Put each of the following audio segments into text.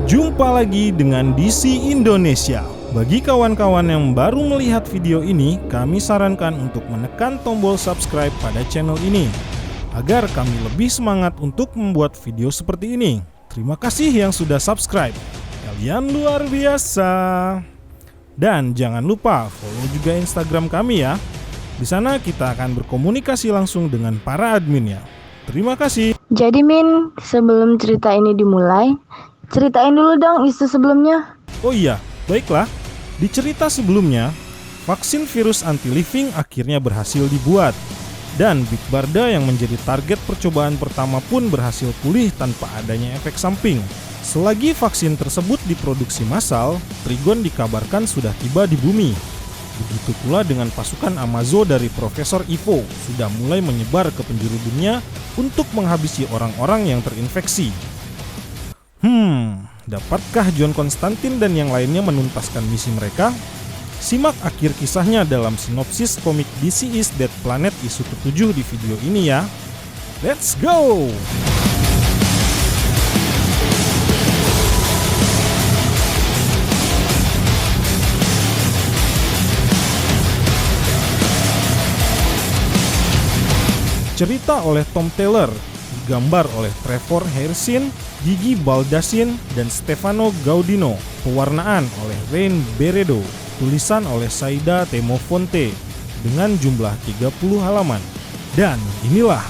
Jumpa lagi dengan DC Indonesia. Bagi kawan-kawan yang baru melihat video ini, kami sarankan untuk menekan tombol subscribe pada channel ini agar kami lebih semangat untuk membuat video seperti ini. Terima kasih yang sudah subscribe. Kalian luar biasa. Dan jangan lupa follow juga Instagram kami ya. Di sana kita akan berkomunikasi langsung dengan para adminnya. Terima kasih. Jadi Min, sebelum cerita ini dimulai, ceritain dulu dong isu sebelumnya. Oh iya, baiklah. Di cerita sebelumnya, vaksin virus anti-living akhirnya berhasil dibuat. Dan Big Barda yang menjadi target percobaan pertama pun berhasil pulih tanpa adanya efek samping. Selagi vaksin tersebut diproduksi massal, Trigon dikabarkan sudah tiba di bumi. Begitu pula dengan pasukan Amazo dari Profesor Ivo sudah mulai menyebar ke penjuru dunia untuk menghabisi orang-orang yang terinfeksi. Dapatkah John Constantine dan yang lainnya menuntaskan misi mereka? Simak akhir kisahnya dalam sinopsis komik DC is Dead Planet isu ke-7 di video ini ya. Let's go! Cerita oleh Tom Taylor, digambar oleh Trevor Hairsine, Gigi Baldassine, dan Stefano Gaudino. Pewarnaan oleh Rain Beredo. Tulisan oleh Saida Temofonte dengan jumlah 30 halaman. Dan inilah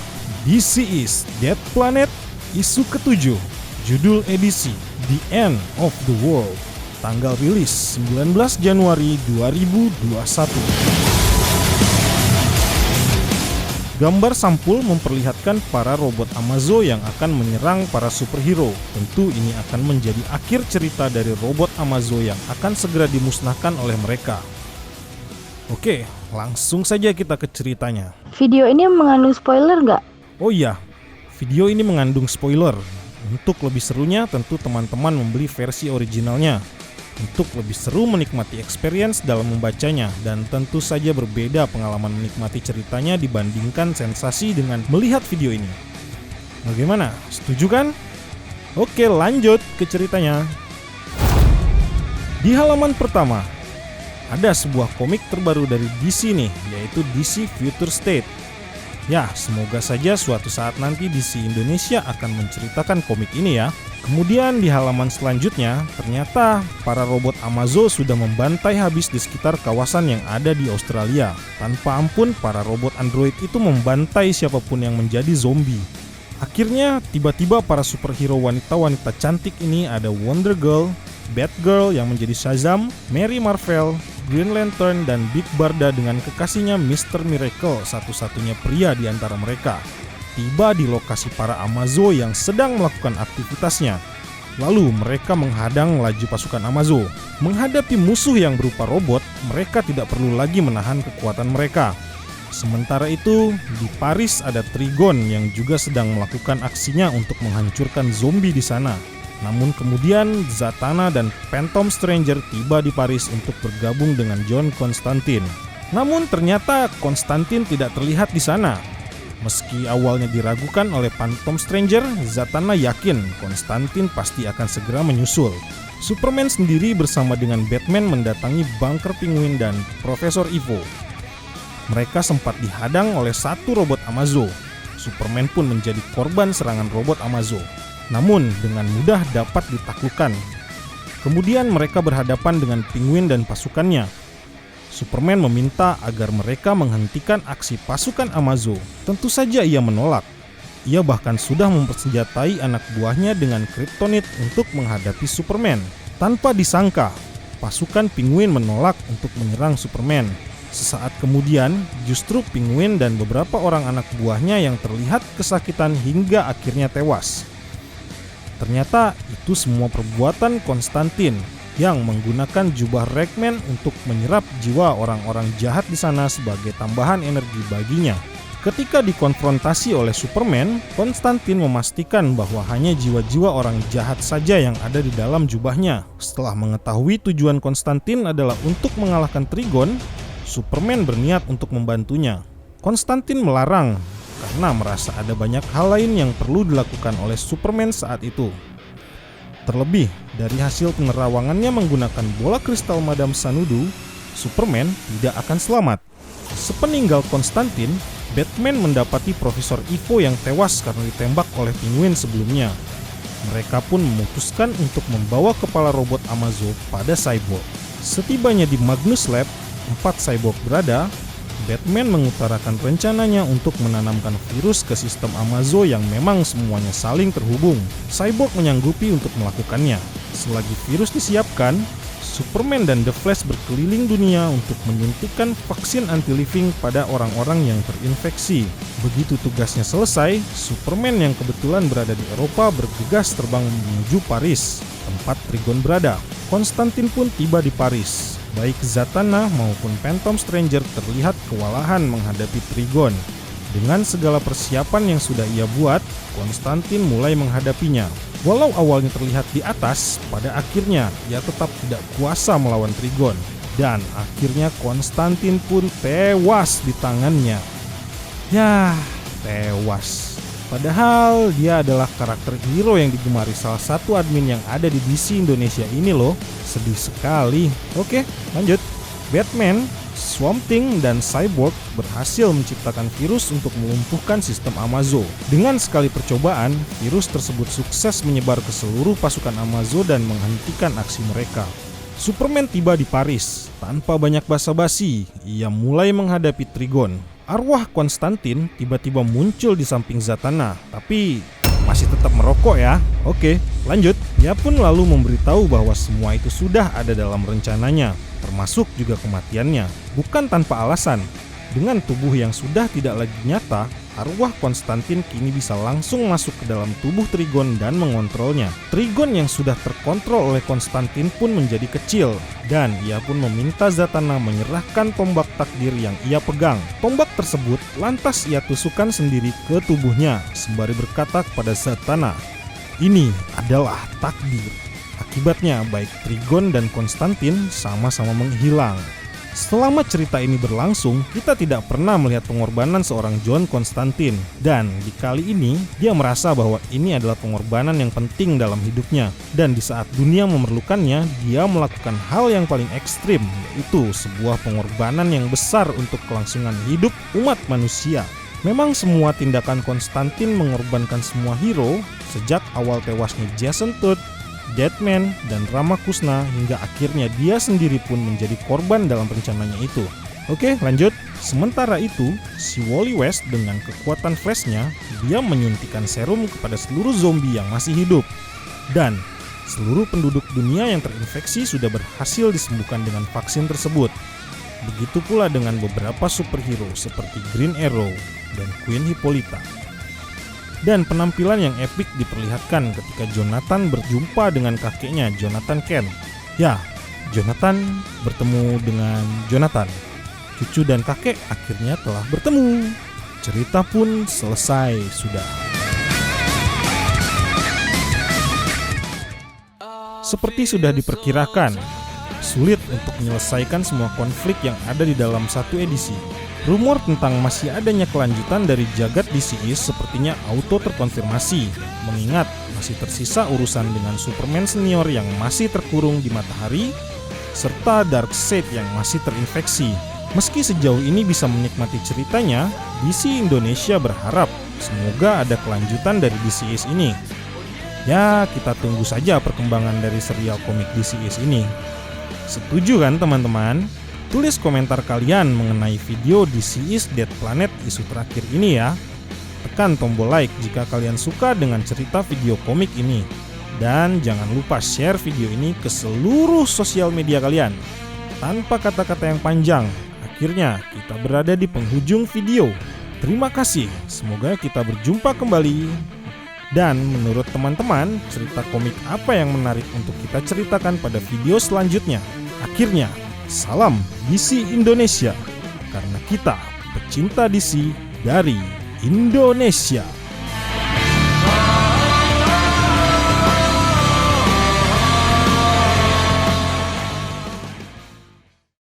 DC is Dead Planet isu ke-7. Judul edisi The End of the World. Tanggal rilis 19 Januari 2021. Gambar sampul memperlihatkan para robot Amazo yang akan menyerang para superhero. Tentu ini akan menjadi akhir cerita dari robot Amazo yang akan segera dimusnahkan oleh mereka. Oke, langsung saja kita ke ceritanya. Video ini mengandung spoiler nggak? Oh iya, video ini mengandung spoiler. Untuk lebih serunya tentu teman-teman membeli versi originalnya. Untuk lebih seru menikmati experience dalam membacanya, dan tentu saja berbeda pengalaman menikmati ceritanya dibandingkan sensasi dengan melihat video ini. Bagaimana? Setuju kan? Oke, lanjut ke ceritanya. Di halaman pertama, ada sebuah komik terbaru dari DC nih, yaitu DC Future State. Ya, semoga saja suatu saat nanti DC Indonesia akan menceritakan komik ini ya. Kemudian di halaman selanjutnya, ternyata para robot Amazo sudah membantai habis di sekitar kawasan yang ada di Australia. Tanpa ampun, para robot android itu membantai siapapun yang menjadi zombie. Akhirnya, tiba-tiba para superhero wanita-wanita cantik ini ada Wonder Girl, Batgirl yang menjadi Shazam, Mary Marvel, Green Lantern, dan Big Barda dengan kekasihnya Mr. Miracle, satu-satunya pria di antara mereka. Tiba di lokasi para Amazo yang sedang melakukan aktivitasnya. Lalu mereka menghadang laju pasukan Amazo. Menghadapi musuh yang berupa robot, mereka tidak perlu lagi menahan kekuatan mereka. Sementara itu, di Paris ada Trigon yang juga sedang melakukan aksinya untuk menghancurkan zombie di sana. Namun kemudian Zatanna dan Phantom Stranger tiba di Paris untuk bergabung dengan John Constantine. Namun ternyata Constantine tidak terlihat di sana. Meski awalnya diragukan oleh Phantom Stranger, Zatanna yakin Constantine pasti akan segera menyusul. Superman sendiri bersama dengan Batman mendatangi bunker Penguin dan Profesor Ivo. Mereka sempat dihadang oleh satu robot Amazo. Superman pun menjadi korban serangan robot Amazo. Namun dengan mudah dapat ditaklukkan. Kemudian mereka berhadapan dengan Penguin dan pasukannya. Superman meminta agar mereka menghentikan aksi pasukan Amazo. Tentu saja ia menolak. Ia bahkan sudah mempersenjatai anak buahnya dengan kryptonit untuk menghadapi Superman. Tanpa disangka, pasukan Penguin menolak untuk menyerang Superman. Sesaat kemudian, justru Penguin dan beberapa orang anak buahnya yang terlihat kesakitan hingga akhirnya tewas. Ternyata itu semua perbuatan Constantine yang menggunakan jubah Ragman untuk menyerap jiwa orang-orang jahat di sana sebagai tambahan energi baginya. Ketika dikonfrontasi oleh Superman, Constantine memastikan bahwa hanya jiwa-jiwa orang jahat saja yang ada di dalam jubahnya. Setelah mengetahui tujuan Constantine adalah untuk mengalahkan Trigon, Superman berniat untuk membantunya. Constantine melarang karena merasa ada banyak hal lain yang perlu dilakukan oleh Superman saat itu. Terlebih, dari hasil penerawangannya menggunakan bola kristal Madame Xanadu, Superman tidak akan selamat. Sepeninggal Konstantin, Batman mendapati Profesor Ivo yang tewas karena ditembak oleh Penguin sebelumnya. Mereka pun memutuskan untuk membawa kepala robot Amazo pada Cyborg. Setibanya di Magnus Lab, tempat Cyborg berada, Batman mengutarakan rencananya untuk menanamkan virus ke sistem Amazo yang memang semuanya saling terhubung. Cyborg menyanggupi untuk melakukannya. Selagi virus disiapkan, Superman dan The Flash berkeliling dunia untuk menyuntikkan vaksin anti-living pada orang-orang yang terinfeksi. Begitu tugasnya selesai, Superman yang kebetulan berada di Eropa bergegas terbang menuju Paris, tempat Trigon berada. Konstantin pun tiba di Paris. Baik Zatanna maupun Phantom Stranger terlihat kewalahan menghadapi Trigon. Dengan segala persiapan yang sudah ia buat, Konstantin mulai menghadapinya. Walau awalnya terlihat di atas, pada akhirnya ia tetap tidak kuasa melawan Trigon. Dan akhirnya Konstantin pun tewas di tangannya. Yah, tewas. Padahal dia adalah karakter hero yang digemari salah satu admin yang ada di DC Indonesia ini loh. Sedih sekali. Oke, lanjut. Batman, Swamp Thing, dan Cyborg berhasil menciptakan virus untuk melumpuhkan sistem Amazo. Dengan sekali percobaan, virus tersebut sukses menyebar ke seluruh pasukan Amazo dan menghentikan aksi mereka. Superman tiba di Paris. Tanpa banyak basa-basi, ia mulai menghadapi Trigon. Arwah Konstantin tiba-tiba muncul di samping Zatanna, tapi masih tetap merokok ya. Oke, lanjut. Ia pun lalu memberitahu bahwa semua itu sudah ada dalam rencananya, termasuk juga kematiannya. Bukan tanpa alasan. Dengan tubuh yang sudah tidak lagi nyata, arwah Konstantin kini bisa langsung masuk ke dalam tubuh Trigon dan mengontrolnya. Trigon yang sudah terkontrol oleh Konstantin pun menjadi kecil, dan ia pun meminta Zatanna menyerahkan tombak takdir yang ia pegang. Tombak tersebut lantas ia tusukkan sendiri ke tubuhnya, sembari berkata kepada Zatanna, "Ini adalah takdir." Akibatnya baik Trigon dan Konstantin sama-sama menghilang. Selama cerita ini berlangsung, kita tidak pernah melihat pengorbanan seorang John Konstantin. Dan di kali ini, dia merasa bahwa ini adalah pengorbanan yang penting dalam hidupnya. Dan di saat dunia memerlukannya, dia melakukan hal yang paling ekstrim, yaitu sebuah pengorbanan yang besar untuk kelangsungan hidup umat manusia. Memang semua tindakan Konstantin mengorbankan semua hero, sejak awal tewasnya Jason Todd, Deadman, dan Ramakrishna hingga akhirnya dia sendiri pun menjadi korban dalam rencananya itu. Oke, lanjut. Sementara itu, si Wally West dengan kekuatan Flashnya, dia menyuntikkan serum kepada seluruh zombie yang masih hidup. Dan seluruh penduduk dunia yang terinfeksi sudah berhasil disembuhkan dengan vaksin tersebut. Begitu pula dengan beberapa superhero seperti Green Arrow dan Queen Hippolyta. Dan penampilan yang epik diperlihatkan ketika Jonathan berjumpa dengan kakeknya, Jonathan Kent. Ya, Jonathan bertemu dengan Jonathan. Cucu dan kakek akhirnya telah bertemu. Cerita pun selesai sudah. Seperti sudah diperkirakan, sulit untuk menyelesaikan semua konflik yang ada di dalam satu edisi. Rumor tentang masih adanya kelanjutan dari jagat DC East sepertinya auto terkonfirmasi, mengingat masih tersisa urusan dengan Superman senior yang masih terkurung di matahari, serta Darkseid yang masih terinfeksi. Meski sejauh ini bisa menikmati ceritanya, DC Indonesia berharap semoga ada kelanjutan dari DC East ini. Ya, kita tunggu saja perkembangan dari serial komik DC East ini. Setuju kan teman-teman? Tulis komentar kalian mengenai video DC East Dead Planet isu terakhir ini ya. Tekan tombol like jika kalian suka dengan cerita video komik ini. Dan jangan lupa share video ini ke seluruh sosial media kalian. Tanpa kata-kata yang panjang, akhirnya kita berada di penghujung video. Terima kasih, semoga kita berjumpa kembali. Dan menurut teman-teman, cerita komik apa yang menarik untuk kita ceritakan pada video selanjutnya? Akhirnya, salam DC Indonesia, karena kita pecinta DC dari Indonesia.